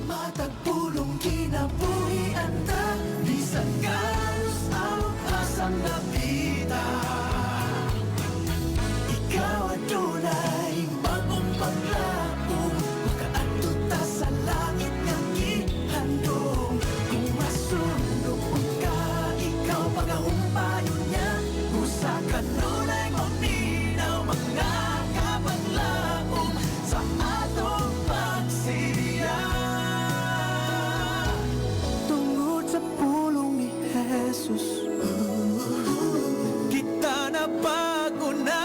Matagpulong kinabuhian ta, bisan kalos ang asang napita. Ikaw adunay bagong paglaom, makaadto ta sa langit nga gihandom. Kung masundok ka, ikaw pagahumpayon niya, usa ka nunay maminaw mga kapaglaom sa atong pagsiya. Tungod sa pulong ni Jesus, kita na bago na.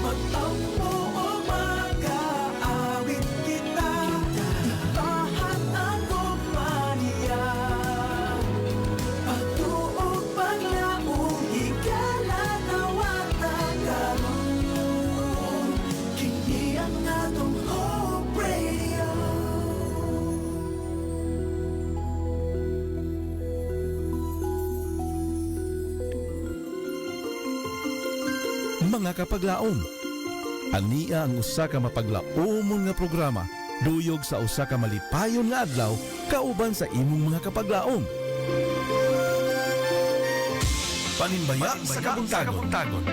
Magtampo o mag-aawit kita, lahat ang kumaniya. Pagtuog paglaong, higala nawata karon. Kini ang atong Hope Radio. Mga kapaglaom, ania ang usa ka mapaglaomon nga programa duyog sa usa ka malipayon nga adlaw kauban sa imong mga kapaglaom. Panimbaya sa kabuntagon.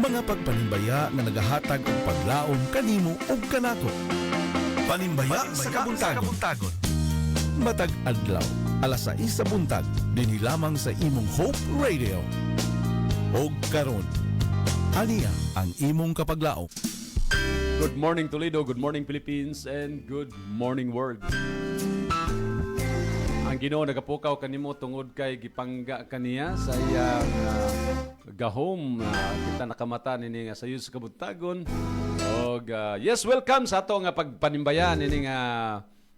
Mga pagpanimbaya nga nagahatag og paglaom kanimo ug kanako. Panimbaya sa kabuntagon. Matag adlaw, alas 6 sa buntag, dinhi lamang sa imong Hope Radio. Og karon, ania ang imong kapaglaom. Good morning Toledo, good morning Philippines, and good morning world. Ang Ginoo nagapukaw kanimo tungod kay gipangga kaniya sa iyang gahom. Kita nakamata nini nga sayo sa kabuntagon. Og yes, welcome sa ato nga pagpanimbayan nini nga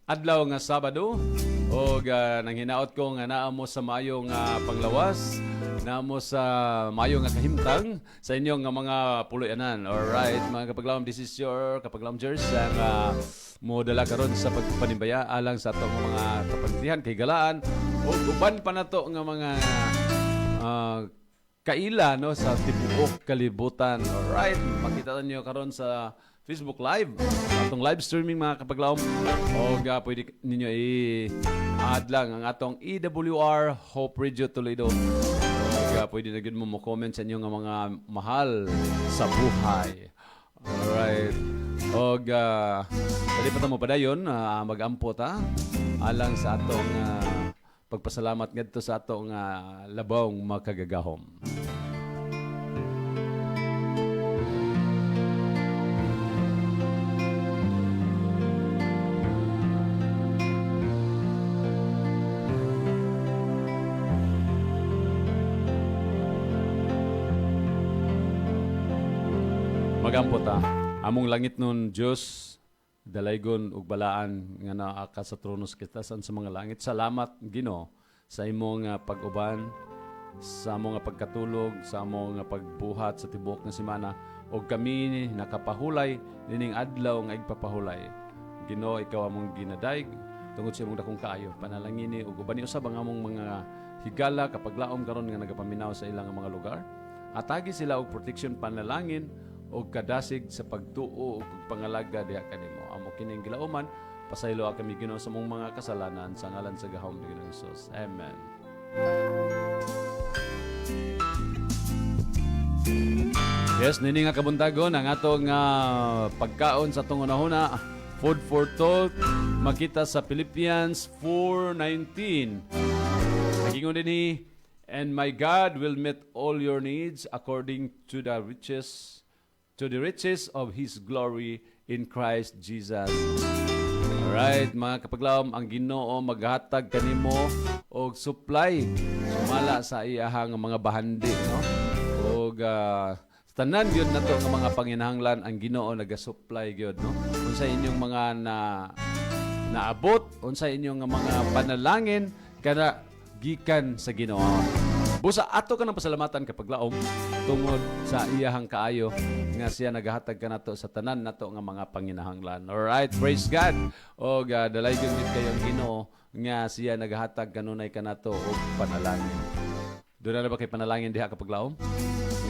adlaw nga Sabado. Og nang hinaot ko nga naa mo sa maayong panglawas, naa mo sa maayong nga kahimtang sa inyong nga mga puloy-anan. Alright, mga kapaglaom, this is your kapaglaom Jers ang mo dala karon sa pagpanimbaya alang sa atong mga kapanitihan kay galaan o uban pa nato nga mga kaila no sa tibuok kalibutan. Alright, makita niyo karon sa Facebook Live, atong live streaming mga kapaglaom. O pwede ninyo i-add lang ang atong EWR Hope Radio Toledo. O pwede na gud mo comment sa inyo nga mga mahal sa buhay. Alright. O pwede pa mo padayon mag-ampo ta alang sa atong pagpasalamat ngadto sa atong labawng makagagahom. Magampo ta. Among langit nun, Diyos, dalaygon ug balaan nga naa ka sa trono sa kitasan sa mga langit. Salamat, Ginoo, sa imong pag-uban, sa among pagkatulog, sa among pagbuhat sa tibuok na semana. Og kami nakapahulay nining adlaw nga igpapahulay. Ginoo, ikaw among ginadayeg tungod sa imong dakong kaayo. Panalangini ug uban ni usab ang among mga higala kapaglaom karon nga nagapaminaw sa ilang mga lugar. Atagi sila og protection panalangin o kadasig sa pagtuo o pangalaga diha kanimo. Amo kining gilauman, pasaylo kami Ginoo sa mong mga kasalanan sa ngalan sa gahom ni Ginoong Hesus. Amen. Yes, nini nga kabuntagon ang atong pagkaon sa atong unahuna, food for thought, makita sa Philippians 4:19. Nagingon dinhi, and my God will meet all your needs according to the riches of His glory in Christ Jesus. Alright, mga kapaglaom, ang Ginoo maghatag kanimo og supply sumala sa iyahang mga bahandi, no? Og tanan gyud nato nga mga panginahanglan ang Ginoo naga-supply gyud, no? Unsa inyong mga naabot, unsa inyong mga panalangin kana gikan sa Ginoo. Busa ato ka ng pasalamatan kapaglaom tungod sa iyahang kaayo nga siya nagahatag ka nato sa tanan nato nga mga panginahanglan. Alright, praise God. O dalaygon gid kayong Ginoo nga siya nagahatag kanunay kanato og panalangin. Doon na ba kay panalangin diha kapaglaom?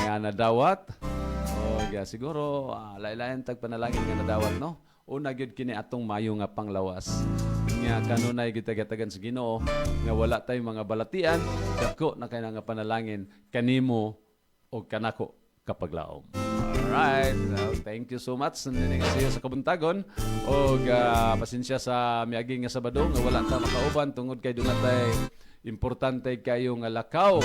Nga nadawat Siguro lain-lain tag panalangin nga nadawat no. Una gyud kini atong mayo nga panglawas. Nga kanunay gitagatagan sa Ginoo nga wala tay mga balatian, dako na kay nga panalangin kanimo o kanako kapaglaom. Alright, thank you so much. Nandini nga siya sa kabuntagon. O pasensya sa miaging nga Sabado nga wala ta makauban tungod kay dungatay importante kayo nga lakaw.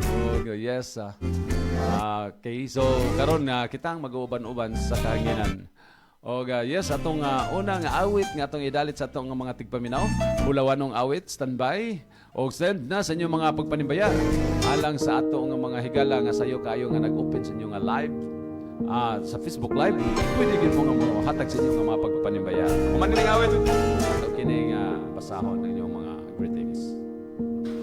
O yes, okay, so karon nga kitang mag-uuban-uban sa kahanginan. O yes, atong unang awit nga atong idalit sa atong mga tigpaminaw. Bulawanong awit, standby. O send na sa inyong mga pagpanimbaya. Alang sa atong mga higala nga sayo kayo nga nag-open sa inyong live. Sa Facebook Live, pwede yun mo nga hatag sa inyong mga pagpapanimbaya. Kumaniling awit. Ito kining pasahon ng inyong mga greetings.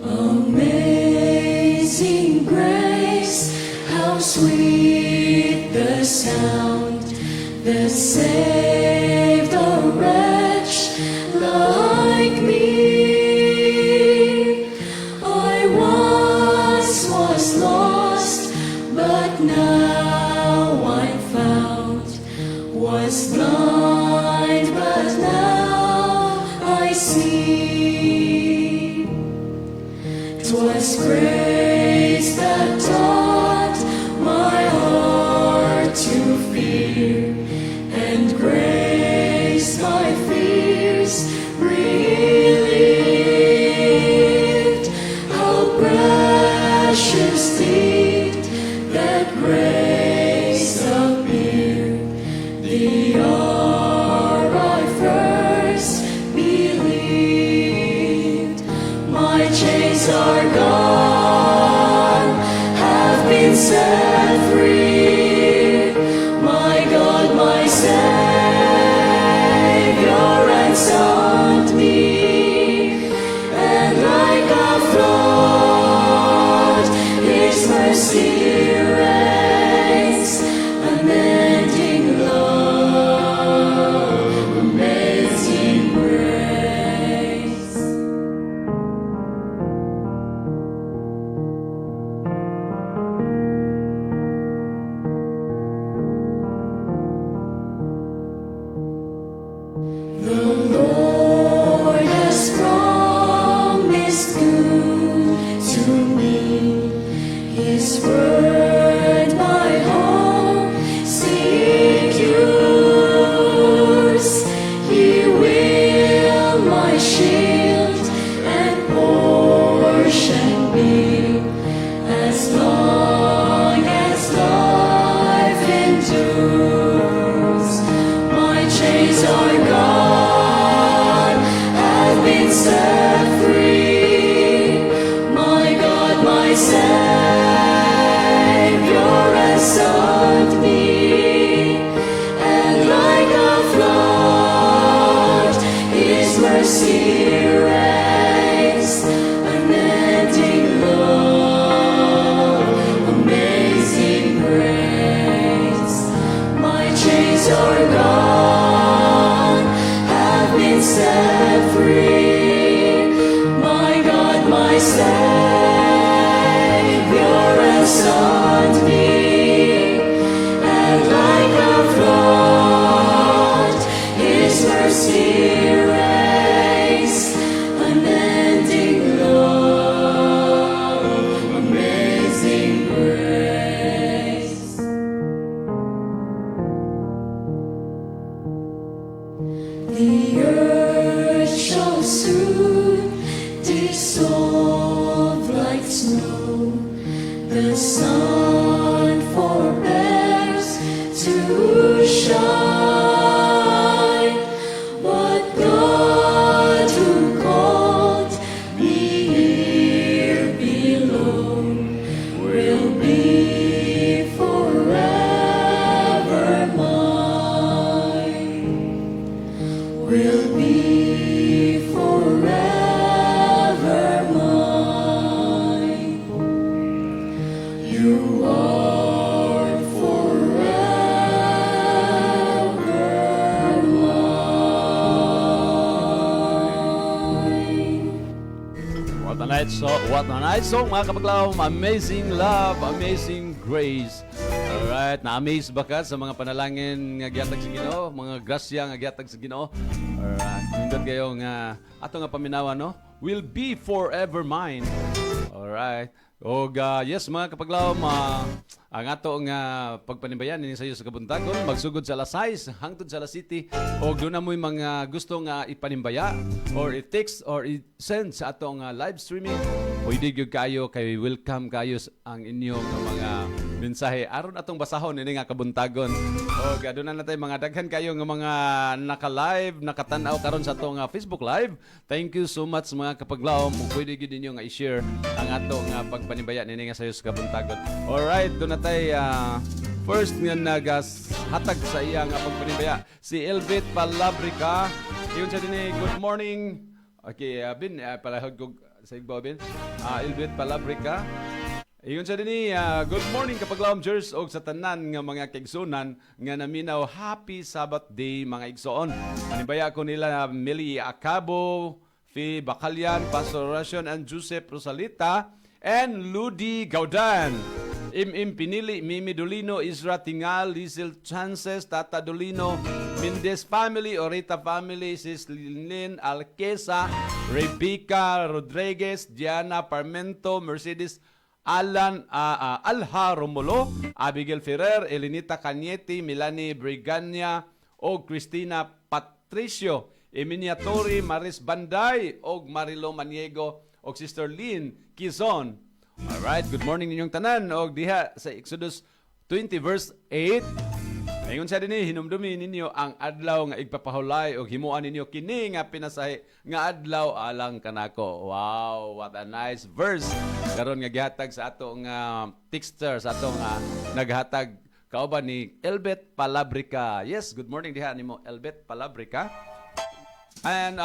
Amazing grace, how sweet the sound that saved a wretch like me. I once was lost, but now I'm found. Was blind, but now I see. 'Twas grace that taught my heart to fear, and grace my fears relieved. How precious did that grace appear, the hour I first believed. My chains are gone, have been set free. My God, my Savior, ransomed me, and like a flood, His mercy reigns, unending love, amazing grace. The Lord has promised good to me. His word my hope secures. He will my shield and portion be, as long as life endures. My chains are gone, have been set free. My God, my Savior, ransomed me, and like a flood, His mercy reigns, unending love, amazing grace. My chains are gone, have been set free. My God, my Savior, ransomed me, and like a flood, His mercy reigns, unending love, amazing grace. The earth shall soon dissolve like snow. The sun forbears to shine. But God who called me here below will be forever mine. Will be forever mine. You are forever mine. What a night song mga kapaglaw. Amazing love, amazing grace. Alright, na-amaze ba ka sa mga panalangin nga gihatag sa Ginoo, mga grasya nga gihatag sa Ginoo? Alright, nindot kayo nga ato nga paminawa, no? Will be forever mine. Alright. O yes, mga kapaglawom, ang ato nga pagpanimbayan ini sayo sa kabuntagon, magsugod sa alas 6 hangtod sa alas 7 o doon na mo'y mga gusto nga ipanimbaya or i-text or i-send sa ato nga live streaming. Pwede gyud kayo kay welcome kayo ang inyong mga mensahe aron atong basahon ini nga kabuntagon. O doon na natin mga daghan kayo nga mga naka-live, nakatan-aw karon sa ato nga Facebook Live. Thank you so much mga kapaglawom. Pwede gyud ninyo nga i-share ang ato nga pagpanibaya nini nga sayo sa kabuntagon. Alright, doon na tayo first nga hatag sa iya nga pagpanibaya. Si Elbit Palabrica. Iyon siya din good morning. Okay, Bin, palahod ko sa igbaw, Bin. Elbit Palabrica. Iyon siya din good morning kapaglawom Jers og sa tanan nga mga kaigsunan nga naminaw happy Sabbath day mga igsoon. Panibaya ko nila Millie Acabo, Fi Bacalian, Pastor Ration and Joseph Rosalita, and Ludi Gaudan. Pinili, Mimi Dolino, Isra Tingal, Lizel Chances, Tata Dolino, Mendez family, Orita family, Sis Lynn Alquesa, Rebecca Rodriguez, Diana Parmento, Mercedes Alan Alha Romulo, Abigail Ferrer, Elenita Cañete, Melanie Brigania, o Cristina Patricio, Emilia Tori, Maris Banday, og Marilo Maniego, og Sister Lynn Quizon. Alright, good morning ninyong tanan. Og diha sa Exodus 20 verse 8. Ayun sa dinhi hinumdumi ninyo ang adlaw nga igpapahulay og himuan ninyo kini nga pinasahi nga adlaw alang kanako. Wow, what a nice verse. Karon nga gihatag sa ato nga texter sa ato nga naghatag kauban ni Elbet Palabrica. Yes, good morning diha nimo Elbet Palabrica. And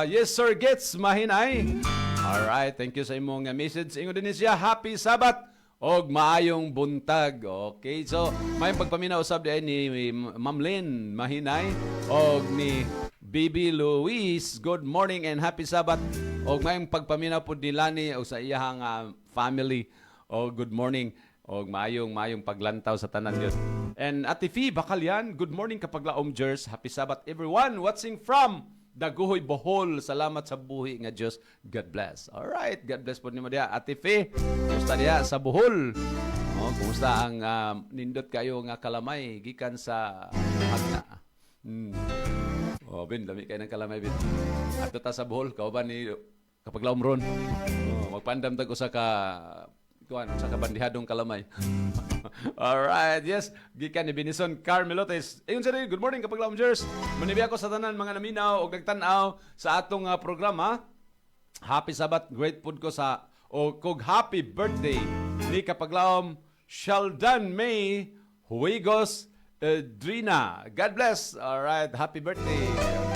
yes sir, gets mahinay. Alright, thank you sa imong message. Ingon din siya, happy Sabbath og maayong buntag. Okay, so may pagpaminaw usab diay ni Ma'am Lynn Mahinay og ni Baby Luis. Good morning and happy Sabbath. Og may pagpaminaw pud ni Lani og sa iyang family. Og good morning og maayong paglantaw sa tanan yun. And Ate Fi Bacalian, good morning kapaglaom Jers. Happy Sabbath everyone watching from Daguhoy, Bohol. Salamat sa buhi nga Diyos. God bless. Alright, God bless po nimo diya. Ate Fe, kumusta diya sa Bohol? Kumusta ang nindot kayo nga kalamay gikan sa Magna? Bin, dami kayo ng kalamay, Bin. Ato ta sa Bohol, kauban ni kapaglawom ron. Magpandam tag usa ka sa kabandihadong kalamay. Alright, yes. Gikan ni Binison Carmelotes. Ayun sa good morning kapag Jers. Manibi ako sa tanan mga naminaw o nagtanaw sa atong programa. Happy Sabbath. Great food ko sa kog happy birthday ni kapaglawom Sheldon May Huigos Drina. God bless. Alright, happy birthday.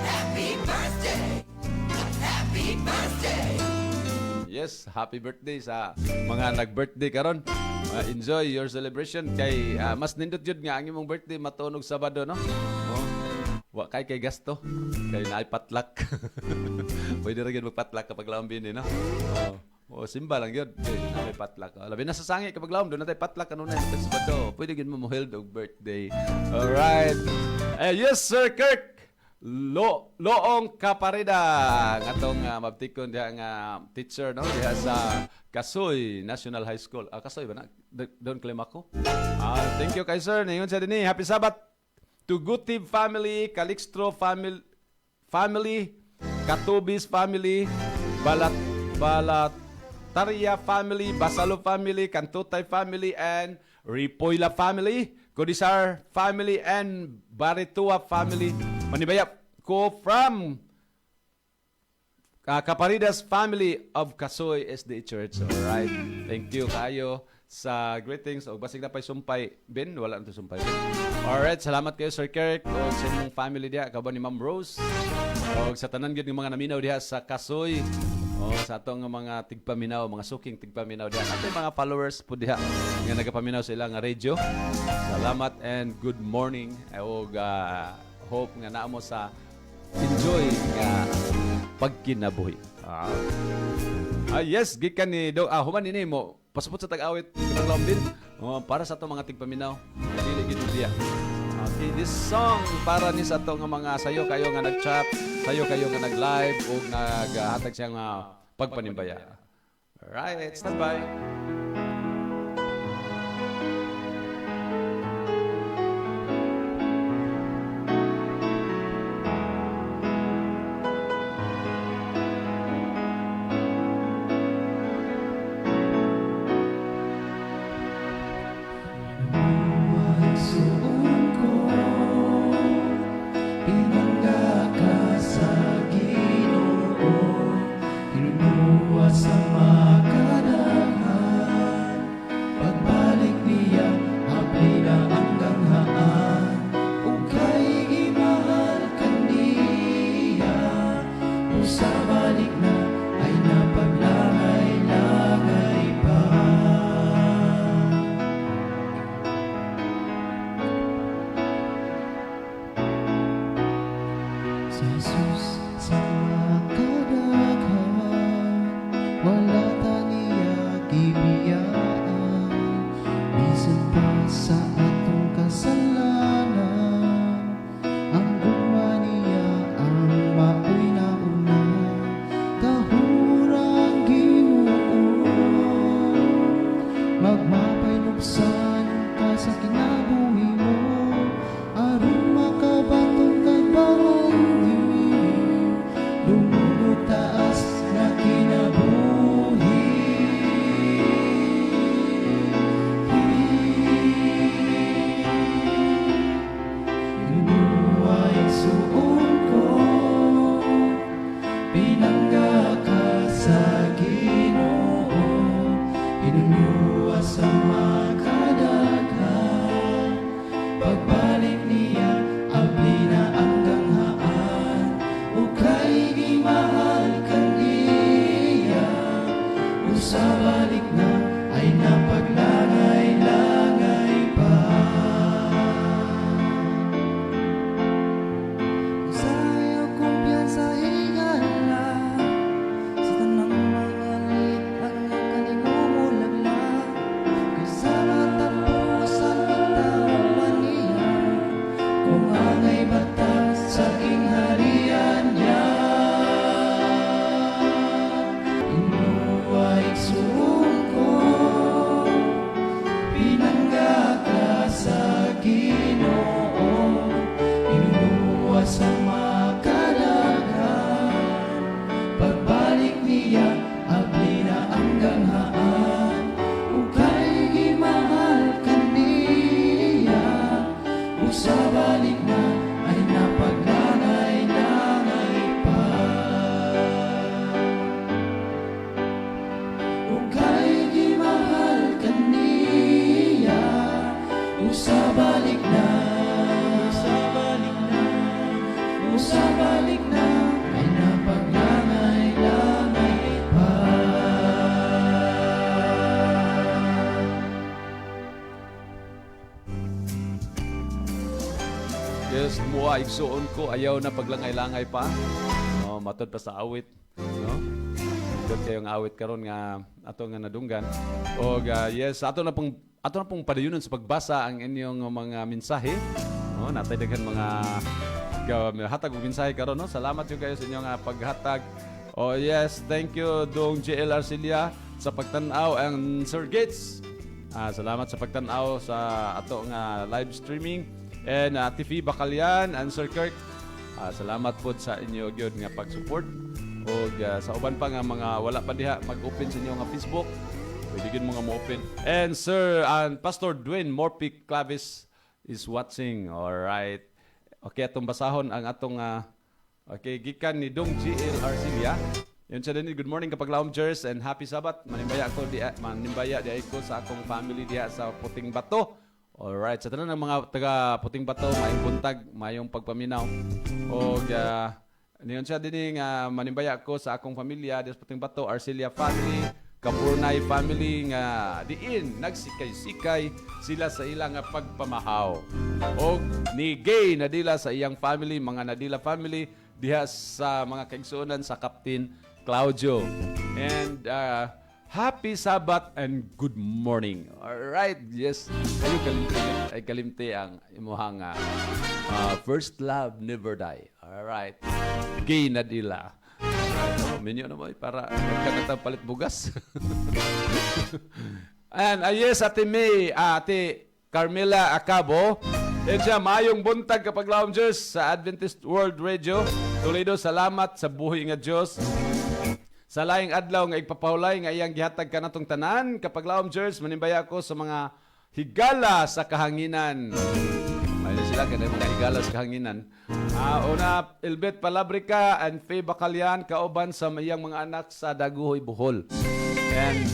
Happy birthday! Happy birthday! Yes, happy birthday sa mga nag-birthday karon. Enjoy your celebration kay mas nindot jud nga ang imong birthday matunog Sabado, no? Wa kay gasto. Kay naay patlak. Pwede ra gyud magpatlak kapag lambin no? Simba lang yun. May patlak. Labi na sa sangi kapag lawom, doon natin patlak kanunay sa Sabado. Pwede gyud mo held og birthday. Alright. Yes, Sir Kirk. Loong Kaparida ang atong mabtikon diha nga teacher no diha sa Kasoy National High School. Kasoy ba na? Don't claim ako. Thank you kay sir. Ningon sa dinhi. Happy Sabbath to Gutib family, Calixtro family, Katubis family, Balataria family, Basalo family, Cantutay family, and Ripoyla family, Codisar family, and Baritua family. Manibaya ko from Kaparidas family of Kasoy SD Church. Alright. Thank you kayo sa greetings. O basig na pa'y sumpay. Ben, wala na ito sumpay. Alright. Salamat kayo Sir Kirk. O sa inyong family diha. Kaban ni Ma'am Rose. O sa tanan yun yung mga naminaw diha sa Kasoy. O sa atong mga tigpaminaw, mga suking tigpaminaw diha. At yung mga followers po diha nga nagapaminaw sa ilang radio. Salamat and good morning. O hope nga naamo sa enjoy nga pagkinabuhi. Yes, gikan ni human ini mo pasupot sa tag-awit kinaglaom din. para sa itong mga tigpaminaw. Dili gid diya. Okay, this song para ni sa itong mga sayo kayo nga nag-chat, sayo kayo nga nag-live o naghatag siyang pagpanimbaya. Alright, stand by. Suon ko, pinangga ka sa Ginoo, inunuwa sa makadahan. Pagbalik niya, abay na ang ganghaan, ug kay gimahal kaniya. Kung sa balik na ay napaglangay-langay pa. Si Jesus sa makadaghan, wala taniya gibiyaan. Bisan pa sa atong kasalanan, ang gugma niya ang maoy nauna. Kahurang Ginoo, magmapay lubsan ka sa kinabuhi mo, aron makabatong kag bawandi. Lumulog taas na kinabuhi. Inuway suon ko, pinangga ka sa Ginoo, inunuwa sa makadaghan. Pagbalik niya, abli na ang ganghaan, ug kay gimahal kaniya. Ug sa balik na ay napaglangay-langay pa. Sayo kumpiyansa higala, sa tanang mga lit ang kaninumulagla. Kay sa natapusan bitawan niya, kung angay batas sa ingharian niya. Inuway suon ko, pinangga ka sa Ginoo, inunuwa sa makadaghan. Pagbalik niya, abli na ang ganghaan, ug kay gimahal kaniya. Ug sa balik na ay napaglangay-langay pa. Ug kay gimahal kaniya. Ug sa balik na, ug sa balik na ay napaglangay-langay pa. Yes, mua igsuon ko ayaw na paglangay-langay pa. Matod pa sa awit, no? Dot kayong awit karon nga ato nga nadunggan. Og yes, ato na pong padayunon sa pagbasa ang inyong mga mensahe. No, natay daghan mga hatag og mensahe karon, no? Salamat yo kayo sa inyong paghatag. Oh yes, thank you Dong JL Arcilia sa pagtan-aw ang Sir Gates. Salamat sa pagtan-aw sa ato nga live streaming. And TV Bacalian and Sir Kirk, salamat po sa inyo gyud nga pag-support. O sa uban pa nga mga wala pa diha mag-open sa inyo nga Facebook, pwede gyud mo nga mo-open. And Sir and Pastor Dwayne Morpic Clavis is watching. Alright. Okay, atong basahon ang atong okay, gikan ni Dong GL Arcilia. Yun siya din, good morning kapag laom Jers and happy Sabat. Manimbaya di ko sa akong family diha sa Puting Bato. Alright, sa tanan ng mga taga Puting Bato, mayong buntag, mayong pagpaminaw. O niyon siya din manimbaya ko sa akong pamilya sa Puting Bato, Arcilia family, Kapurnay family nga diin nagsikay-sikay sila sa ilang pagpamahaw. O ni Gay nadila sa iyang family, mga Nadila family diha sa mga kaigsuonan sa Captain Claudio. And Happy Sabbath and good morning. Alright, yes. Kayo kalimti ang imuhang first love never die. Alright. Gay na dila. Minyo na mo para magkanatang palit bugas. And yes, Ate May, Ate Carmela Acabo. Yan siya, mayong buntag kapag loungers sa Adventist World Radio. Toledo, salamat sa buhay nga Diyos. Sa laing adlaw nga ipapahulay nga iyang gihatag ka natong tanan. Kapag loungers, manimbaya ko sa mga higala sa kahanginan. Ayun sila, kaya mga higala sa kahanginan. Una, Elbet Palabrica and Faye Bacalian, kauban sa iyang mga anak sa Daguhoy, Bohol. And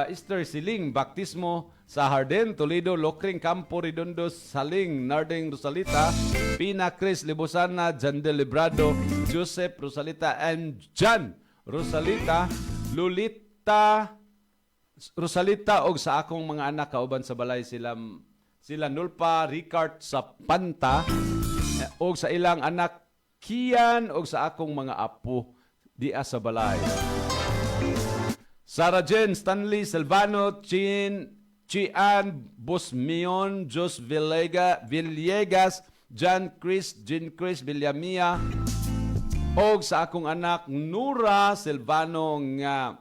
Easter Siling, Baptismo sa Harden, Toledo, Lokring, Campo Redondo, Saling, Narding, Rosalita, Pina, Chris, Libosana, Jandel Librado, Joseph, Rosalita, and John Rosalita, Lolita, Rosalita, og sa akong mga anak, kauban sa balay sila Nulpa, Ricard sa Panta, og sa ilang anak, Kian, og sa akong mga apo, diya sa balay. Sarah Jen, Stanley, Silvano, Chian, Bosmion, Jos Villegas, John Chris, Jean Chris, Villamia, og sa akong anak, Nura Silvano, nga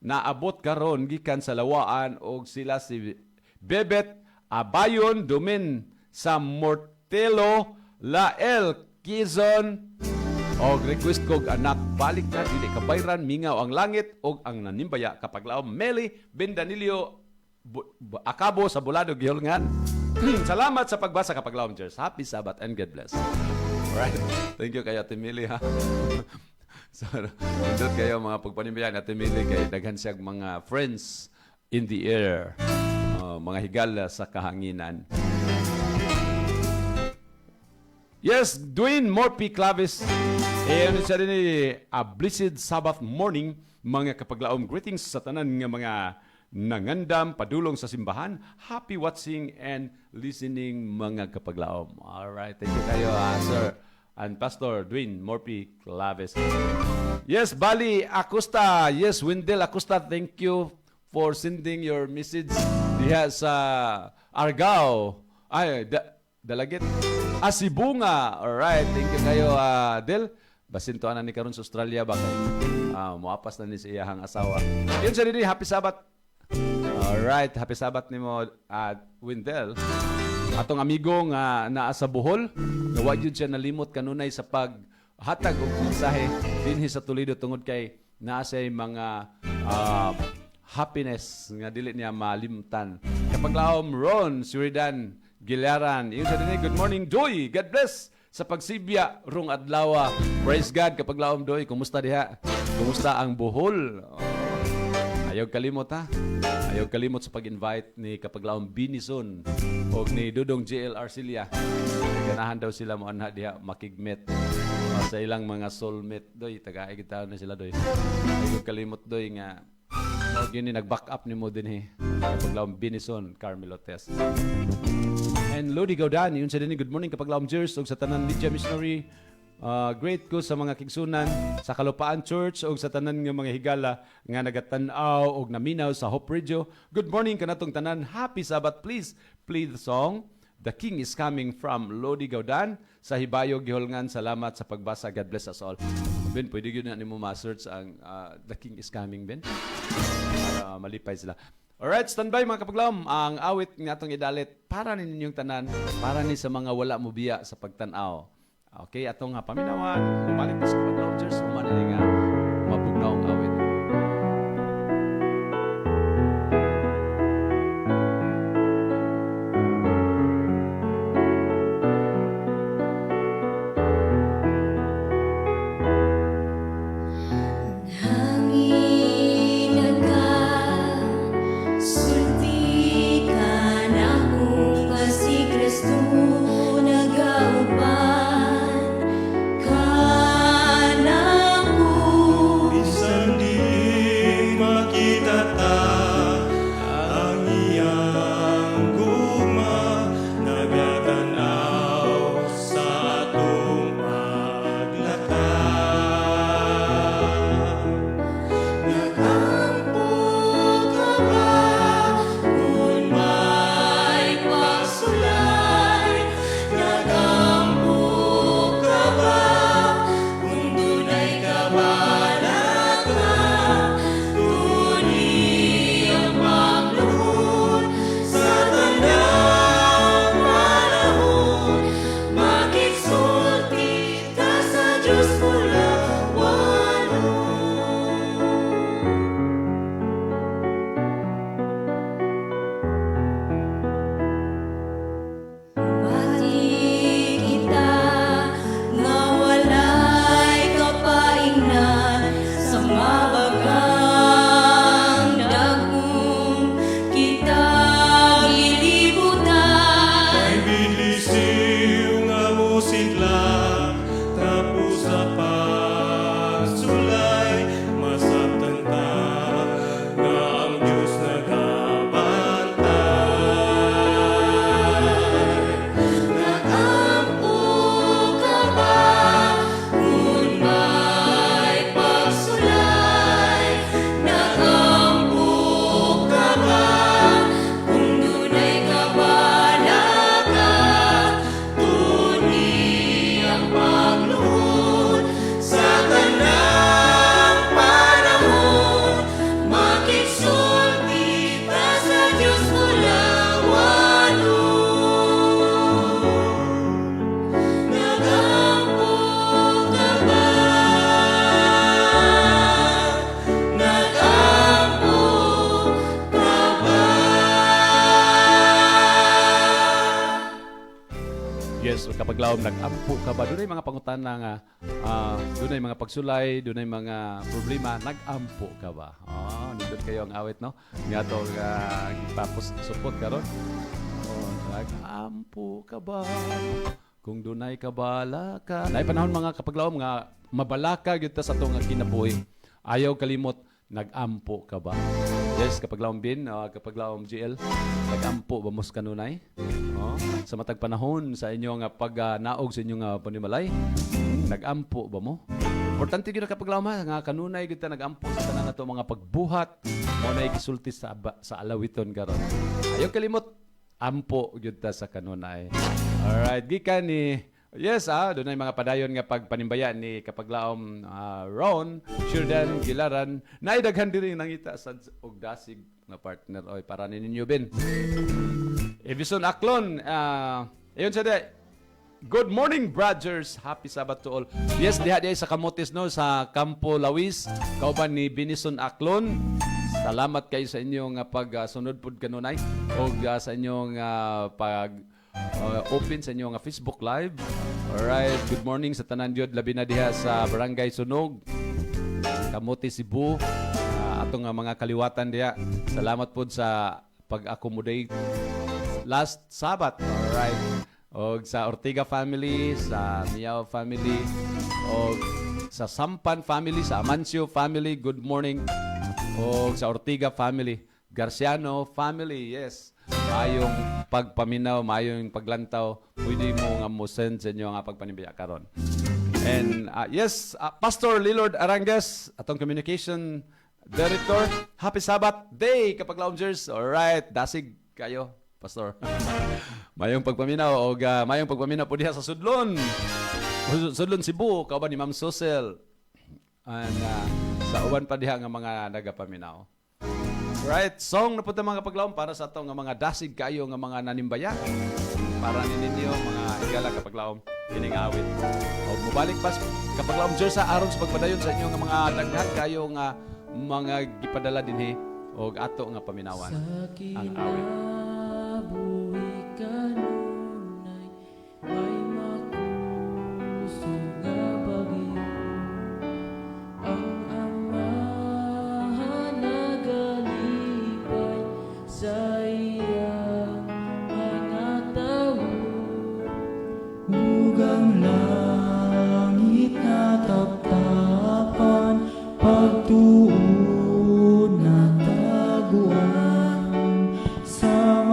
naabot karon gikan sa Lawaan, og sila si Bebet Abayon, Dumin sa Mortelo, Lael, Quezon, og request kog anak, balik na, dili kabayran, mingaw ang langit, og ang nanimbaya kapag laom, Meli Bendanilio Acabo sa Bulado, Gihulngan. Salamat sa pagbasa kapag laom, Jers. Happy Sabbath and God bless. Alright. Thank you kay Ate Mili, ha. So, nandun kayo mga pagpanimbayan. Ate Mili, kay daghan siyang mga friends in the air. Mga higala sa kahanginan. Yes, Dwayne Morphy Clavis. Ano siya rin a blessed Sabbath morning, mga kapaglaom. Greetings sa tanan nga mga nangandam, padulong sa simbahan. Happy watching and listening, mga kapaglaom. Alright, thank you kayo, Sir and Pastor Dwayne Morphy Clavis. Yes, Bali Acosta. Yes, Wendell Acosta, thank you for sending your message diha sa Argao. Ay, Dalagit. Asibunga. Alright, thank you kayo, Del. Basintuan na ni karon sa Australia baka muapas na ni sa iyahang asawa. Yun siya rin, happy Sabbath. Alright, happy Sabbath ni mo, Wendell. Atong amigo nga naa sa Bohol, nawa yun siya nalimot kanunay sa paghatag og mensahe dinhi sa Toledo tungod kay naa say mga happiness nga dili niya malimtan. Kapag laom Ron Suridan Gilaran, yun siya din, good morning Joy, God bless sa pagsibya rong adlaw. Praise God. Kapag laom Doy, kumusta diha? Kumusta ang Bohol? Ayaw kalimot, ha? Ayaw kalimot sa pag-invite ni kapag laom Binison o ni Dudong JL Arcilia. Ganahan daw sila mo anha diha makigmet sa ilang mga soulmate. Doy, taga-igitaw na sila Doy. Ayaw kalimot Doy nga yun nag-back up ni mo din kapag laom Binison, Carmelo Test. And Lodi Gaudan, yun sa din, good morning kapag laom Jers, o sa tanan Lydia Missionary. Great ko sa mga kigsunan sa Kalupaan Church o sa tanan ng mga higala nga nagatanaw o naminaw sa Hope Radio. Good morning kanatong tanan. Happy Sabbath. Please play the song The King is Coming from Lodi Gaudan sa Hibayo Gihulngan. Salamat sa pagbasa. God bless us all. Ben, pwede yun na mo ma-search ang The King is Coming, Ben? Para malipay sila. Alright, standby mga kapaglaom. Ang awit nga itong idalit para ninyong tanan, para ni sa mga wala mo biya sa pagtanaw. Okay, atong paminawan, lumalik pa sa kapaglaom, Jers, umanin nga mapugnaong awit. Kanang sigla, tapos sa pagsulay, masabtan ta nga ang Diyos nagabantay. Nagampo ka ba kung may pagsulay? Nagampo ka ba kung dunay kabalaka? Tuni ang pagluhod sa tanang panahon. Makigsulti ta sa Diyos kulawanon. Nagampo ka ba? Nagampo ka ba? Yes, kapag lawom nag-ampo ka ba? Doon ay mga pangutana nga, doon ay mga pagsulay, doon ay mga problema, nag-ampo ka ba? Nindot kayo ang awit, no? Nga to, tapos support ka ron. Nag-ampo ka ba? Kung doon ay kabala ka. Dahil panahon mga kapag lawom nga, mabalaka yun ta sa itong kinabuhi. Ayaw kalimot, nag-ampo ka ba? Yes, kapag lawom bin, kapag lawom GL, nag-ampo ba mos kanunay? Sa matag panahon sa inyong pag-naog sa inyong panimalay, nag-ampo ba mo? Importante gyud kapag lawom nga kanunay gyud ta nag-ampo sa tanan nato mga pagbuhat, mo na gisulti sa alawiton karon. Ayaw kalimot, ampo gyud ta sa kanunay. Alright, gikan ni yes, doon ay mga padayon nga pagpanimbayan ni kapaglaom Ron, Sheridan, Gilaran, naidaghan diri nangita sa og dasig nga partner oy para ninyo bin. Evison Aklon, ayon sa day. Good morning, brothers. Happy Sabbath to all. Yes, diha sa Kamotes no sa Campo Lawis, kauban ni Binison Aklon. Salamat kayo sa inyong pagsunod pud kanunay og sa inyong pag open sa inyong Facebook Live. Alright, good morning sa tanan gyud labi na diha sa Barangay Sunog, Kamote, Cebu. Atong mga kaliwatan diha. Salamat pud sa pag-accommodate last Sabbath. Alright. Og sa Ortega family, sa Miao family, og sa Sampan family, sa Amancio family, good morning. Og sa Ortega family, Garciano family, yes. Mayong pagpaminaw, mayong paglantaw, pwede mo nga mo send sa inyo nga pagpanimbiya karon. And yes, Pastor Lilord Arangas, atong communication director, happy Sabbath day kapag loungers. Alright, dasig kayo, Pastor. Mayong pagpaminaw o mayong pagpaminaw po diha sa Sudlon. Sudlon Cebu, kauban ni Ma'am Sosel. And sa uban pa diha nga mga nagapaminaw. Right, song na po mga kapaglaom para sa itong mga dasig kayo nga mga nanimbaya. Para ninyo mga higala kapaglaom, ining awit. O mubalik pas kapaglaom dyan sa aron sa pagpadayon sa inyo nga mga daghan kayo nga mga gipadala dinhi o ato nga paminawan ang awit. Buhi kanunay, may makusog nga bagyo. Ang amahan nagalipay sa iyang mga tawo. Ugang langit na taptapan, pagtuon na taguan sa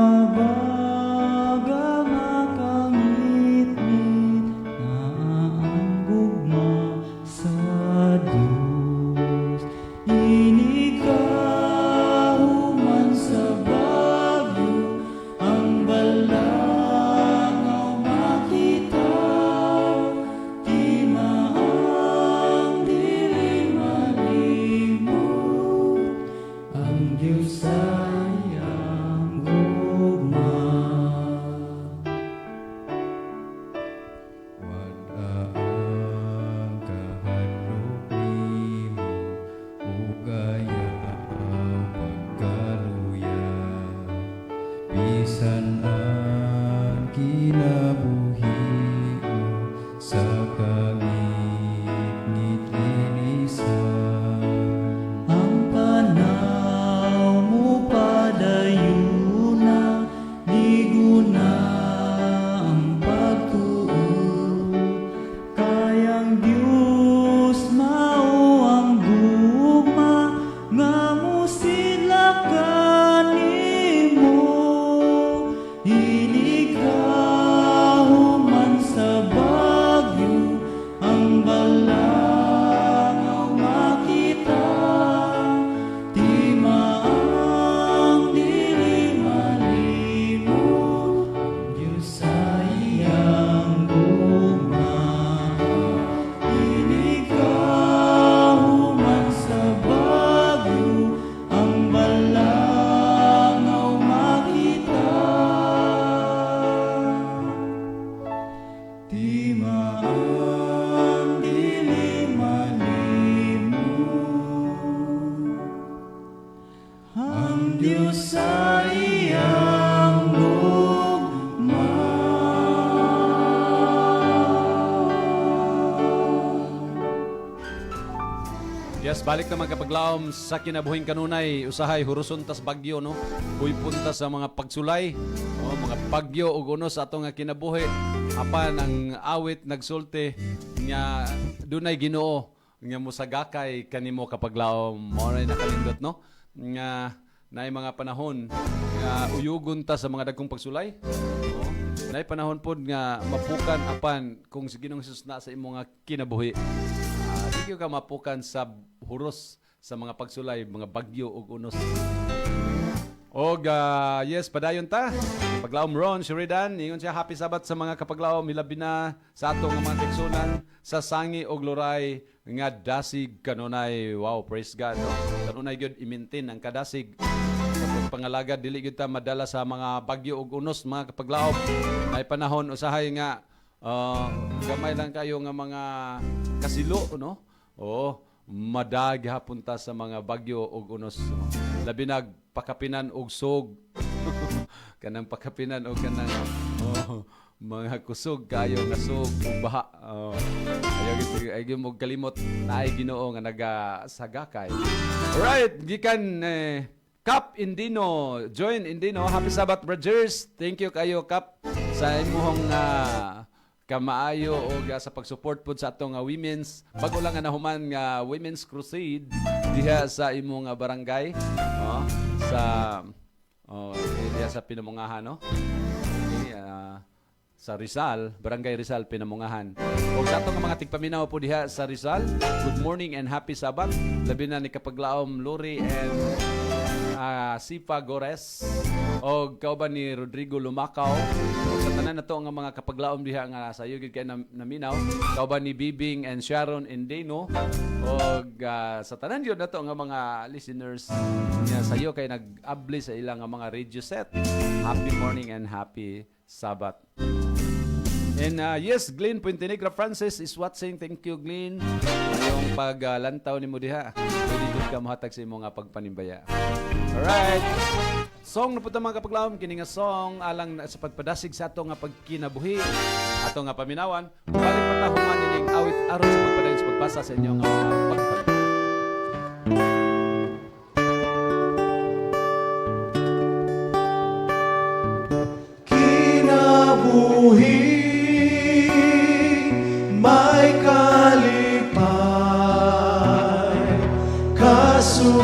Lima ang diliman mo, ang Diyos sa iyang lugma. Yes, balik naman kapaglaom sa kinabuhing kanunay, usahay huruson tas bagyo, no? Huy punta sa mga pagsulay, mga bagyo ug uno sa atong nga kinabuhi. Apan ang awit nagsulti nga dunay Ginoo nga musagakay kanimo kapaglaom. Mo ray nakalindot, no? Nga naay mga panahon nga uyugon ta sa mga dagkong pagsulay. Naay panahon pod nga mapukan apan kung si Ginoong Hesus na sa imo nga kinabuhi. Di ka mapukan sa huros sa mga pagsulay, mga bagyo ug unos. Og yes, padayon ta. Paglaom Ron Sheridan, ingon siya happy Sabat sa mga kapaglaom milabi na sa ato nga mga teksonan sa sangi og luray nga dasig kanunay. Wow, praise God. No? Kanunay gyud i-maintain ang kadasig. Sa pangalaga dili gyud ta madala sa mga bagyo ug unos mga kapaglaom. May panahon usahay nga gamay lang kayo nga mga kasilo, no? Madag hapon ta sa mga bagyo ug unos. Labi nagpakapinan og sog. Kanang pakapinan og kanang mga kusog kayo nga sog ug baha. Ay mo kalimot naay Ginoo nga nagasagakay. Alright, gikan Kap Indino, join Indino. Happy Sabat Brothers. Thank you kayo Kap sa imong kamaayo o sa pag-support po sa atong women's bago lang nga nahuman nga women's crusade diha sa imong barangay sa diha sa Pinamungahan, no? Sa Rizal, Barangay Rizal Pinamungahan. O sa atong mga tigpaminaw po diha sa Rizal, good morning and happy Sabat. Labi na ni kapaglaom Lori and Sipa Gores o kauban ni Rodrigo Lumacao. Sa tanan na to nga mga kapaglaom diha nga sa iyo gid kay naminaw, kauban ni Bibing and Sharon Indeno o sa tanan yun na to nga mga listeners nga sa iyo kay nag-abli sa ilang nga mga radio set. Happy morning and happy Sabat. And yes, Glenn Puentenegra Francis is watching. Thank you, Glenn. Ngayong paglantaw ni mo diha. Pwede doon ka mahatag sa imo nga pagpanimbaya. Alright. Song na po mga kapaglaom. Kini nga song alang sa pagpadasig sa ato nga pagkinabuhi. Ato nga paminawan. Balik patahuman nining awit aron sa pagpadayon sa pagbasa sa inyo nga mga pagpanimbaya. Kinabuhi may kalipay, kasubanan,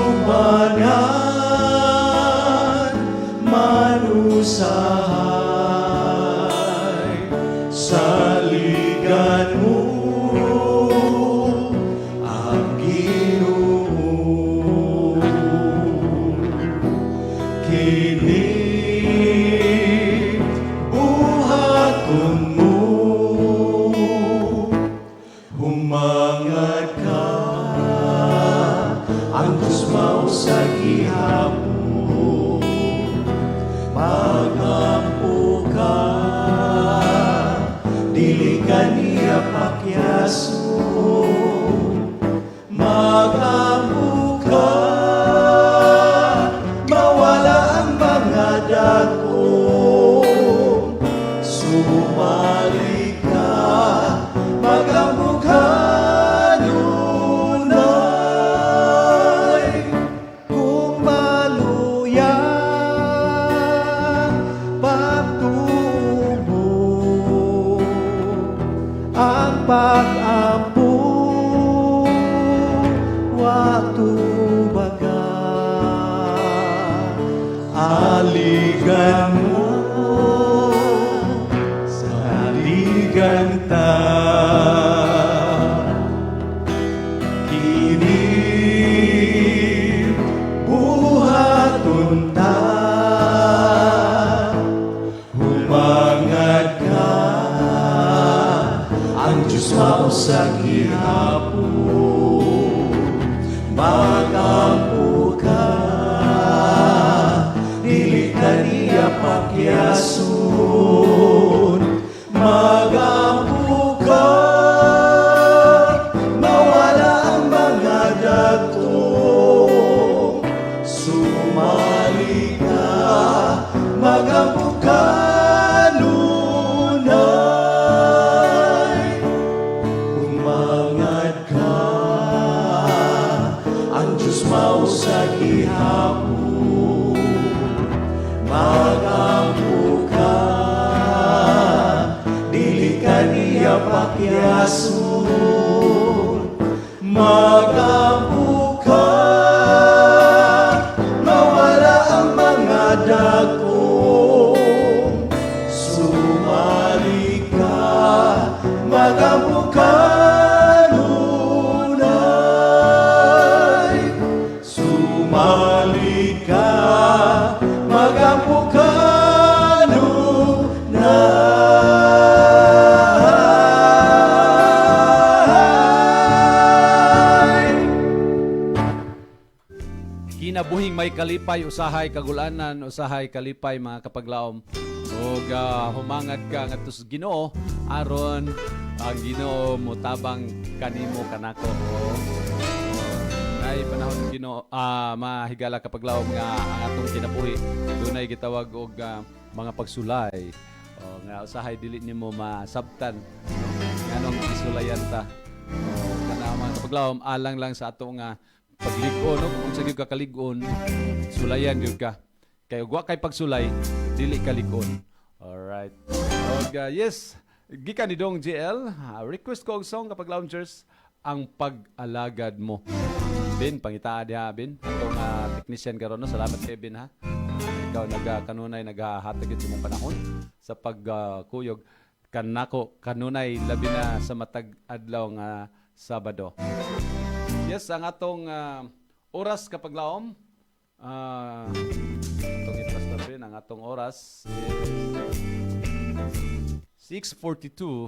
manusahay, saligan mo ang Ginoo. Kini buhaton mo, humangat ka, ang Diyos mao sa gihapon. Magampo ka, dili ka niya pakyason. Magampo ka, mawala ang mga dako. Sumali ka, magampo ka dunay. Kung maluyang pagtubo ang pag-ampo, watubaga aligan mo sa aligan ta. Kini buhaton ta, humangat ka, ang Diyos mao sa gihapon. Magampo ka, dili ka niya pakyason. Magampo yason magampo ka, mawala ang mga dagkong sumali ka, magampo ka nunay, sumali ka, magampo ka kinabuhing may kalipay, usahay kagulanan, usahay kalipay mga kapaglaom. O humangad ka ngadto sa Ginoo aron ang Ginoo motabang kanimo kanako. Nay panahon Ginoo mahigala kapaglaom nga ang atong kinabuhi dunay gitawag og mga pagsulay. O nga usahay dili nimo masabtan no? Nganong isulayan ta. Kana mga kapaglaom alang lang sa ato nga paglig-on, no? Kung sa gyud ka kalig-on, sulayan gyud ka. Kay ug wa kay pagsulay, dili ka lig-on. Alright. Og yes, gikan ni Dong JL, request ko og song kapag loungers, ang pag-alagad mo. Ben, pangitaa diha Ben. Atong technician karon no. Salamat kay Ben ha. Ikaw kanunay naghahatag gyud imong panahon sa pagkuyog kanako kanunay labi na sa matag adlaw nga Sabado. Yes, ang atong oras kapag laom. Itong ipastor rin, ang atong oras is 6:42.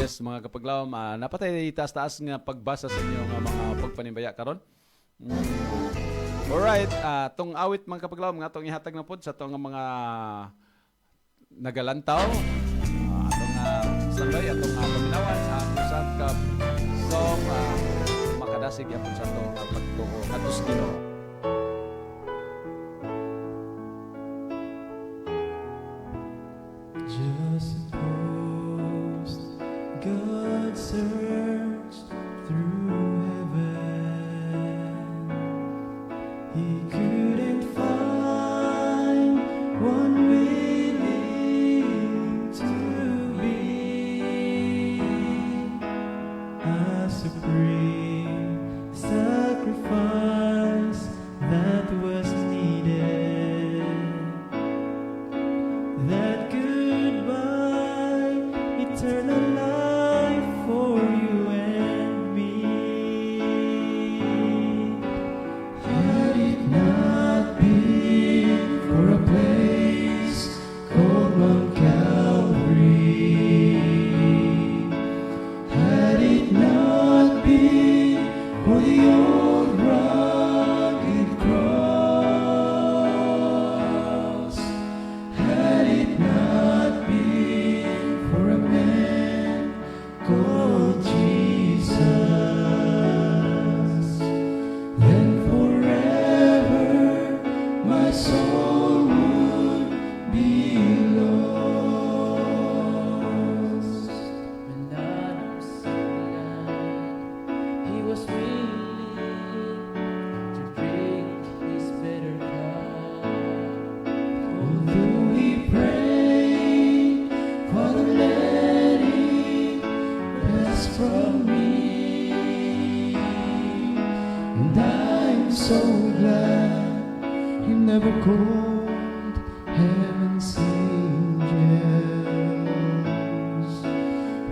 Yes, mga kapag laom. Napatay taas-taas nga pagbasa sa inyo nga mga pagpanimbaya karon. Alright, tong awit mga kapag laom nga atong ihatag na pod sa atong mga nagalantaw. Atong standby, atong paminawan sa usap ka song makadasig yapon sa itong pagtuo katus Ginoo. Just suppose God searched through heaven, He couldn't find one willing to be a supreme sacrifice that was needed. That goodbye, eternal life for you and me. Had it not been for a place called Mount Calvary, had it not been for the old rugged cross, had it not been for a man called Jesus, then forever my soul would be lost. When others died, He was willing to drink His bitter cup. Although he prayed, Father, let it pass from me. And I'm so glad He never called heaven's angels.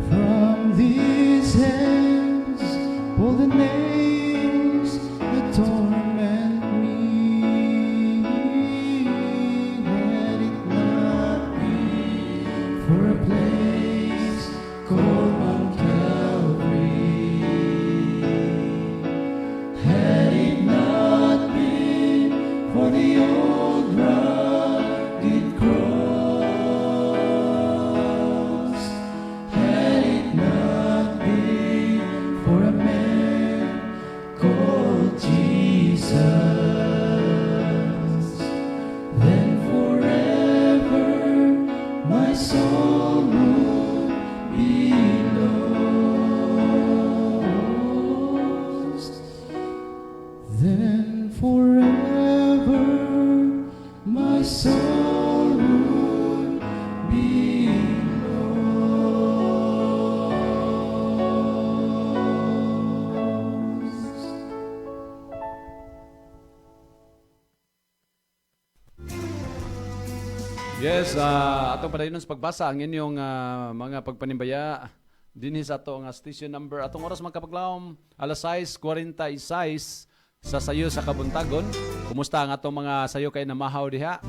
From these hands, all the names that torment me. Had it not been for a place called Mount Calvary, had it not been for the old rugged cross, had it not been Yes, atong padayon sa pagbasa ang inyong mga pagpanimbaya dinhi sa ato nga station number. Atong oras magkapaglawom alas 6:46 sa sayo sa Kabuntagon. Kumusta ang atong mga sayo kay namahaw diha?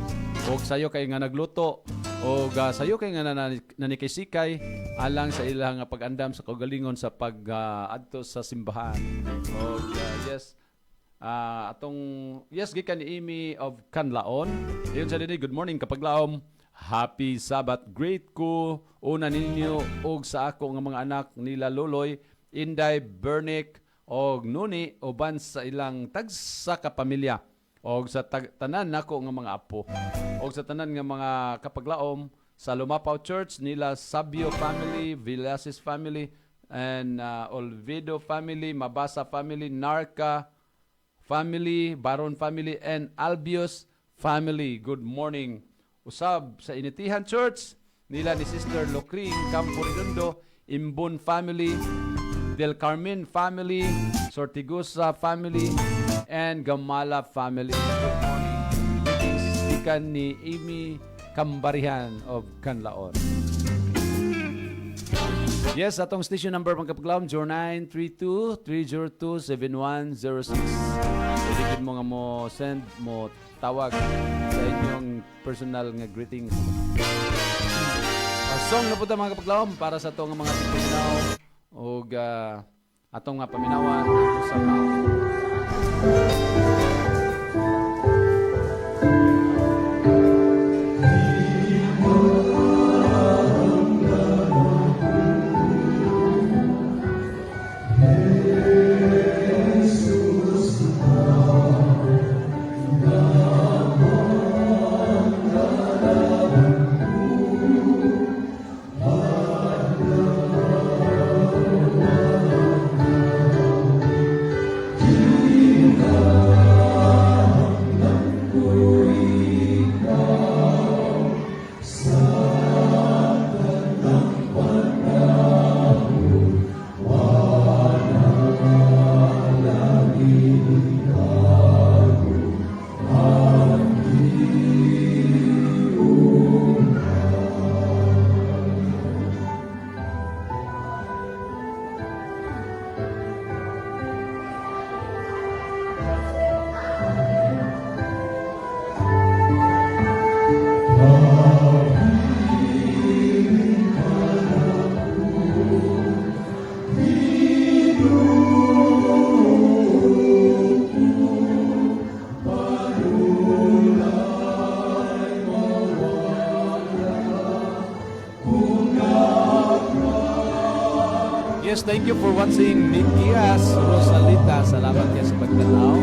O sayo kay nga nagluto? O sayo kay nga nanikisikai alang sa ilang pag-andam sa kagalingon sa pag-adto sa simbahan. O yes, gikan ni Amy of Canlaon. Ayun sa good morning kapaglaom. Happy Sabbath. Great ko una ninyo og sa ako nga mga anak nila Loloy, Inday, Bernick og Nuni uban sa ilang tagsa ka pamilya og sa tanan nako nga mga apo og sa tanan nga mga kapaglaom sa Lumapaw Church nila Sabio family, Villasis family and Olvido family, Mabasa family, Narca family, Baron family, and Albios family. Good morning. Usab sa Initihan Church, nila ni Sister Locring Campo Redondo, Imbon family, Del Carmen family, Sortigosa family, and Gamala family. Good morning. Greetings ikan ni Amy Kambarihan of Canlaon. Yes, atong station number pagkapaglawom 0932-302-7106. Pwede mo nga mo send mo tawag sa inyong personal nga greetings. Song na po ito mga kapaglawom para sa itong mga paminaw o atong nga paminawan sa mga. Yes, thank you for watching Nikias Rosalita. Salamat kayo sa pagtanaw.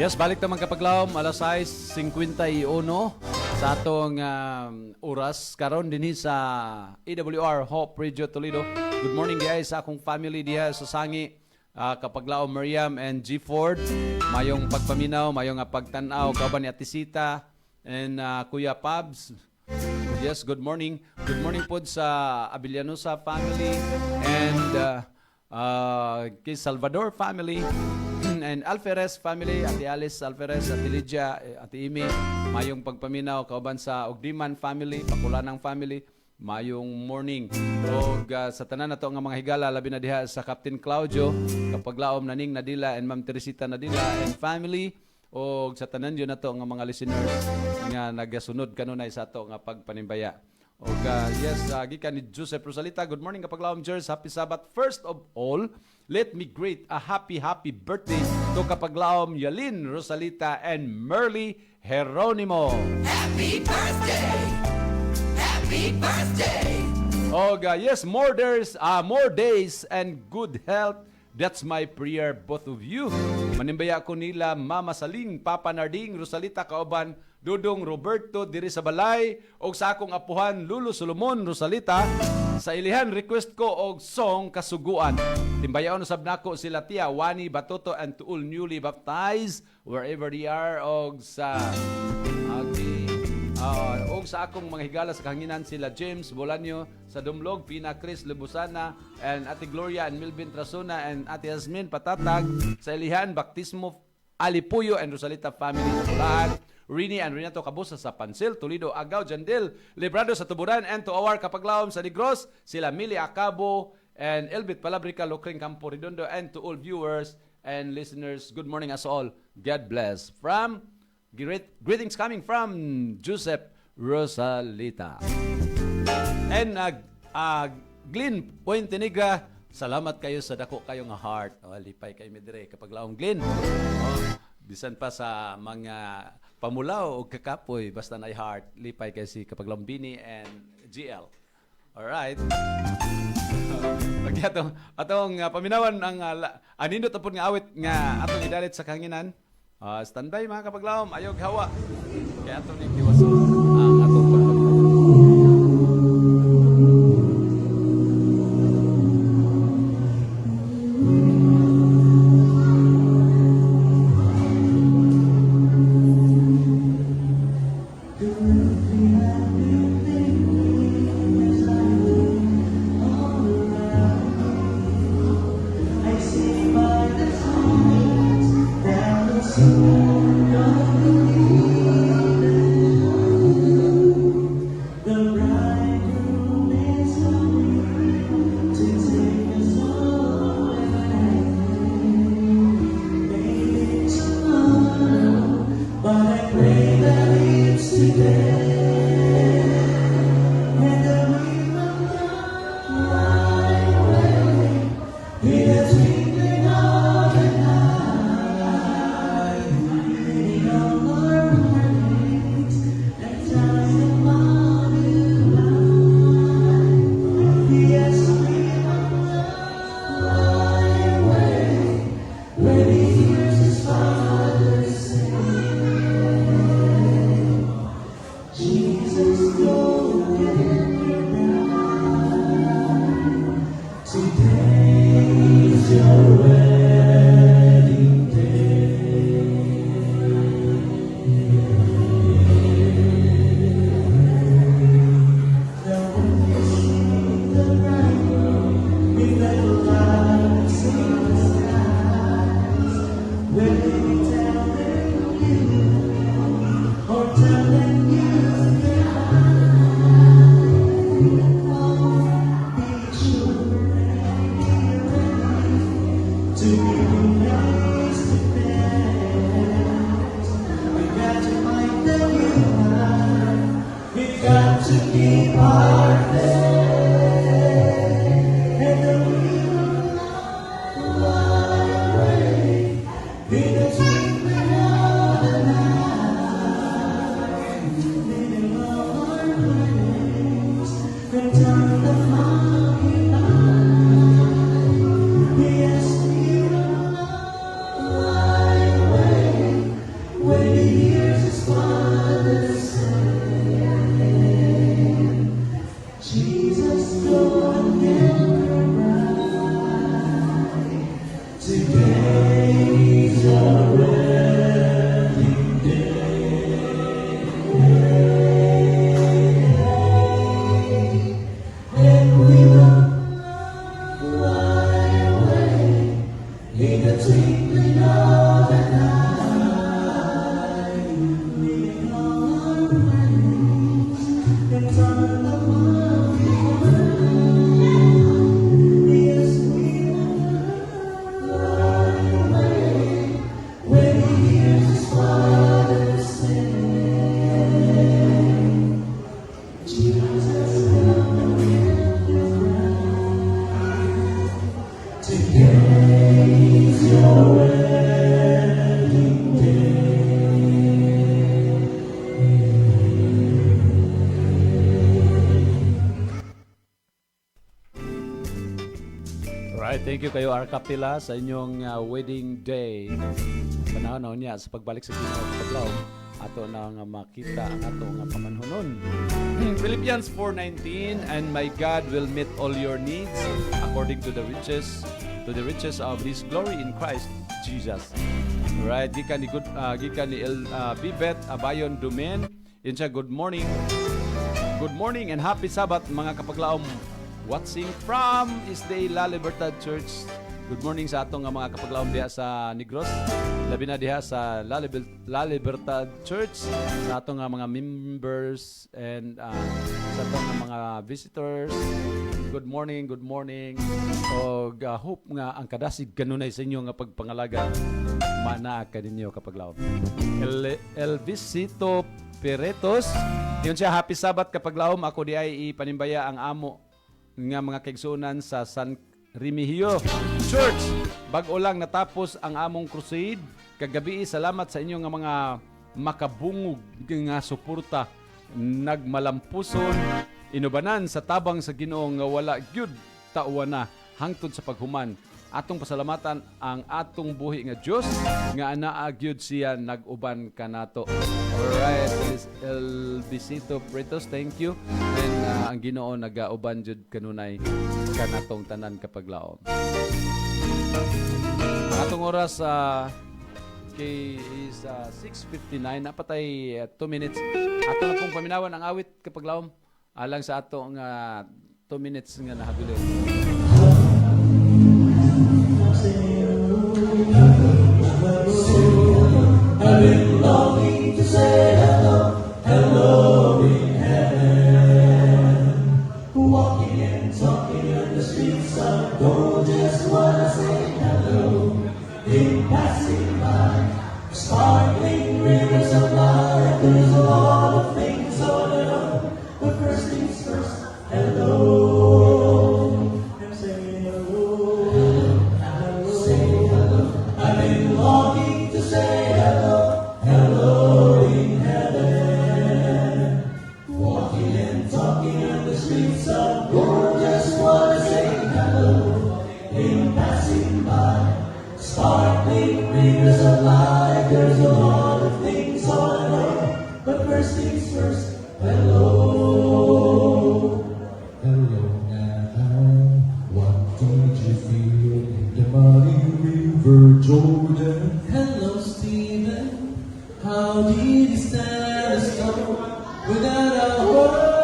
Yes, balik naman kapaglawom, alas 6:51 sa atong oras. Karon dinhi sa AWR Hope Radio Toledo. Good morning guys sa akong family diha sa Sangi. Kapaglawom Miriam and G. Ford. Mayong pagpaminaw, mayong pagtanaw, kauban ni Ate Sita and Kuya Pabs. Yes, good morning. Good morning po sa Abilianosa family and kay Salvador family and Alferez family, Ate Alice Alferez, Ate Lydia, Ate Imi, mayong pagpaminaw kauban sa Ogdiman family, Pakulanang family, mayong morning. O sa tanan nato nga mga higala labi na diha sa Captain Claudio, kapaglaom naning Nadila and Ma'am Teresita Nadila and family. O sa tanan yun nato nga mga listeners nga nagasunod kanunay sa ato nga pagpanimbaya. O yes, gikan ni Joseph Rosalita. Good morning kapaglawom Jers. Happy Sabbath. First of all, let me greet a happy birthday to kapaglawom Yalin Rosalita and Merly Jeronimo. Happy birthday! Happy birthday! O yes, more days and good health. That's my prayer, both of you. Manimbaya ko nila Mama Saling, Papa Narding, Rosalita Kauban, Dudong Roberto diri sa balay, o sa akong apuhan Lulu Solomon Rosalita. Sa ilihan request ko og song Kasuguan. Timbayaon usab nako sila Tia Wani Batoto and to all newly baptized wherever they are, og sa og sa akong mga higala sa kahanginan sila James Bolanyo sa Dumlog, Pina Chris Lebusana and Ate Gloria and Milvin Trasona and Ate Yasmin Patatag. Sa ilihan Baptismo Alipuyo and Rosalita family sa Tulahan, Rini and Renato Cabusa sa Pansil, Toledo, Agaw, Jandil, Librado sa Tuburan, and to our kapaglawom sa Negros, sila Mili Acabo and Elbit Palabrica, Locring Campo Redondo, and to all viewers and listeners, good morning as all. God bless. From greetings coming from Joseph Rosalita. And Glenn Puente Negra, salamat kayo sa dako kayong heart. Lipay kayo midire kapaglawom Glenn. Bisan pa sa mga pamulaw o kakapoy, basta na heart, lipay kay si kapaglawom Bini and GL. Alright. Okay, atong paminawan ang anindot apod nga awit nga atong idalit sa kanginan. Standby mga kapaglawom, ayog hawa. Kaya atong nikiwason ang atong pagpapalawom. Alright, thank you kayo Arcapila sa inyong wedding day. Panahon niya sa pagbalik sa Ginoo sa Paglaw. Ato na nga makita ang ato nga pamanhonon. Philippians 4:19, and my God will meet all your needs according to the riches of His glory in Christ Jesus. Alright, gikan ni Bibet Abayon Dumen. Yun siya, good morning. Good morning and happy Sabbath mga kapaglaom. Watching from Isday La Libertad Church. Good morning sa atong mga kapaglaom diha sa Negros. Labi na diha sa La Libertad Church. Sa atong mga members and sa atong mga visitors. Good morning, good morning. O hope nga ang kadasig kanunay sa inyo nga pagpangalaga. Mana ka ninyo kapaglaom. Elvisito Peretos. Yun siya, happy Sabbath kapaglaom. Ako di ay ipanimbaya ang amo nga mga kaigsunan sa San Remigio Church. Bag-o lang natapos ang among crusade. Kagabi, salamat sa inyo nga mga makabungog nga suporta. Nagmalampuson, inubanan sa tabang sa Ginoo nga wala gyud tauwana hangtod sa paghuman. Atong pasalamatan ang atong buhi nga Dios nga anaa gyud siya nag-uban kanato. Alright, this El Visito Pretos, thank you. And ang Ginoo nagauban jud kanunay kanatong tanan kapaglaom. Atong oras is 6:59, napatay 2 minutes. Ato na pong paminawan ang awit kapaglaom alang sa atong 2 minutes nga nahabili. I've been longing to say hello, hello in heaven. Walking and talking in the streets of gold, just wanna say hello. In passing by, sparkling rivers of life, there's a lot of things on and on. But first things first, hello. I'm saying hello, hello, say hello. I've been longing to say hello, hello in heaven. Walking and talking in the streets of gold, just wanna say hello. In passing by, sparkling rivers of life, there's a lot of things on and on. But first things first, hello. Hello now, what did you feel in the muddy river Jordan? Hello, Stephen. How did you stand a storm without a word?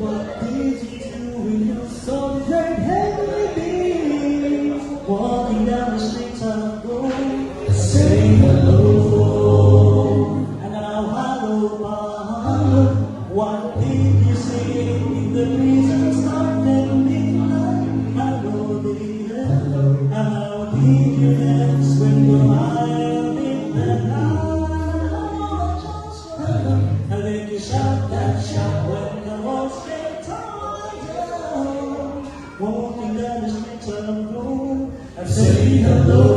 What did you do when you saw the great heavenly beings walking down the streets of gold? Say hello. And now hello, hello. What did you say in the prison dark and midnight? Hello, dear. Hello. How did you dance when you smiled in the night? Hello. And then you shout that shout when the walls get tired. Walking down the streets of gold, I'm saying hello.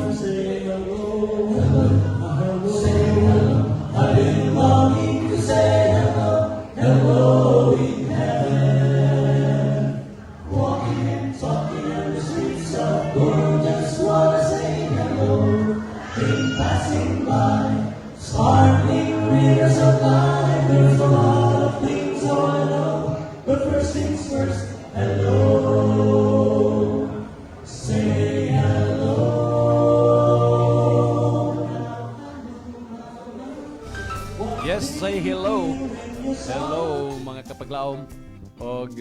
I'm saying hello. Hello. Hello. Say hello. I've been longing to say hello. Hello in heaven. Walking and talking on the streets of gold, just wanna say hello. passing by, sparkling rivers of life. There's a lot of things I know, but first things first. Hello, say hello. Yes, say hello. Hello mga kapaglaom. Og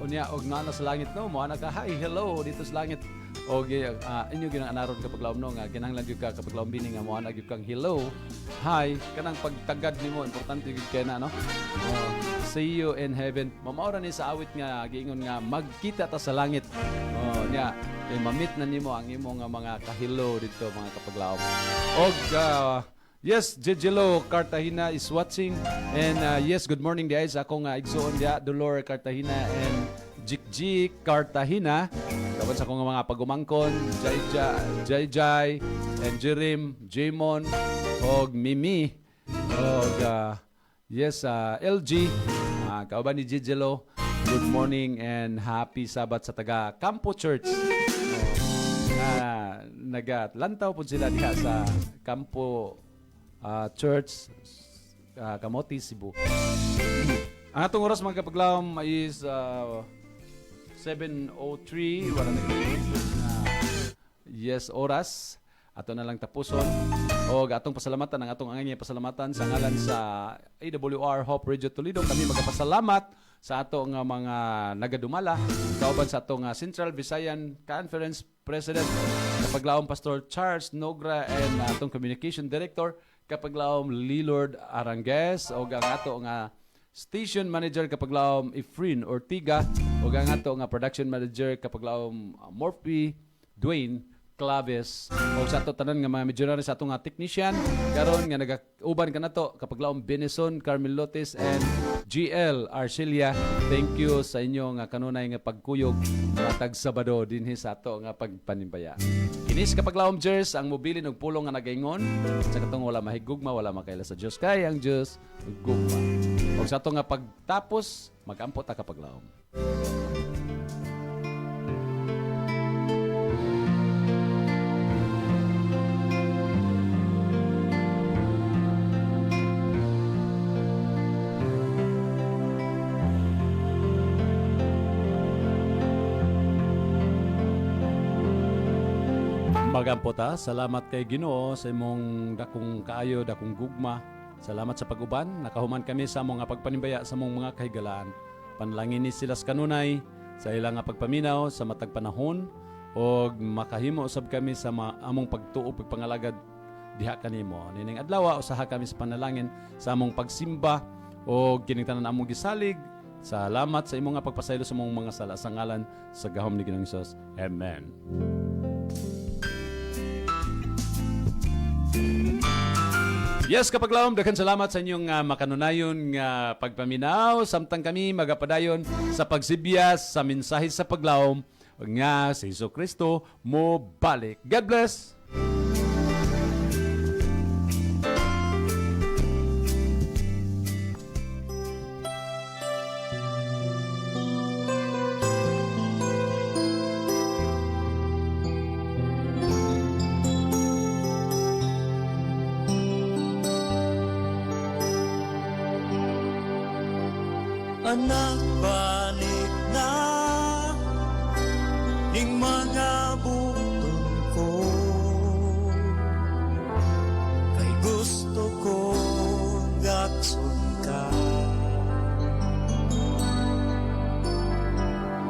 unya og nana sa langit no, mo ana ka hi, hello dito sa langit. Og inyo ginang anaron kapaglaom no nga kinahanglan gyud ka kapaglaom bini nga mo ana gyud kang hello. Hi, kanang pagtagad nimo importante gyud kay na no. See you in heaven. Mamaura ni sa awit nga giingon nga magkita ta sa langit. Nya mamit na nimo ang imo nga mga kahilo dito mga kapaglaom. Og yes, Jejelo Cartagena is watching. And yes, good morning guys. Ako nga igsoon dia, Dolor Cartagena and Jik Cartagena. Kapan sa akong mga pagumangkon, Jai, and Jerim, Jamon, og Mimi, og yes, LG. Kauban ni Jejelo, good morning and happy Sabat sa taga Campo Church. Nagalantaw po sila diha sa Campo Church, Kamote, Cebu. Ang atong oras mga kapaglaom is 7:03. Wala na yes, oras. Ato na lang tapuson. O atong pasalamatan, ang atong angay pasalamatan sa ngalan sa AWR Hope Radio Toledo. Kami magpasalamat sa ato nga mga nagadumala. Kauban sa atong Central Visayan Conference President, kapaglaom Pastor Charles Nogra, and atong Communication Director, kapaglaom Lilord Arangues, o ang ato nga Station Manager kapaglaom Efrin Ortiga, o ang ato nga Production Manager kapaglaom Morphy Dwayne Claves, o sa ato tanan nga mga missionary sa ato nga technician karon nga nagauban ka nato kapaglaom Benison Carmel Lotes and GL Arcelia. Thank you sa inyo nga kanunay nga pagkuyog matag Sabado dinhi sa ato nga pagpanimbaya. Kinis kapaglaom Jers ang mobilin og pulong nga nagaingon sa katong wala mahigugma, wala makaila sa Dios kay ang Dios gugma. Og sa ato nga pagtapos magampo ta kapaglaom. Magampo ta, salamat kay Ginoo sa imong dakong kaayo, dakong gugma. Salamat sa pag-uban, nakahuman kami sa among pagpanimbaya sa among mga kahigalaan. Panalangin ni silas kanunay sa ilang pagpaminaw sa matag panahon og makahimo usab kami sa among pagtuo pagpangalagad diha kanimo. Nining adlaw usaha kami sa panalangin sa among pagsimba og kining tanan among gisalig. Salamat sa imong pagpasaylo sa among mga sala sa ngalan sa gahom ni Ginoong Hesus. Amen. Yes, kapaglaom, daghang salamat sa inyong makanunayon nga pagpaminaw. Samtang kami magapadayon sa pagsibiyas sa mensahe sa paglaom nga si Jesucristo mo balik. God bless! Anak, balik na ning mga butong ko, kay gusto ko gatson ka.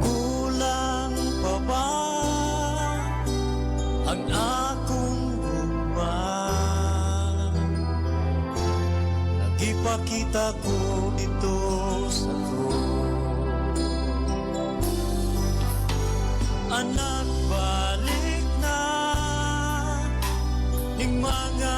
Kulang pa ba ang akong gugma? Nagipakita ko dito sa anak, balik na ning mga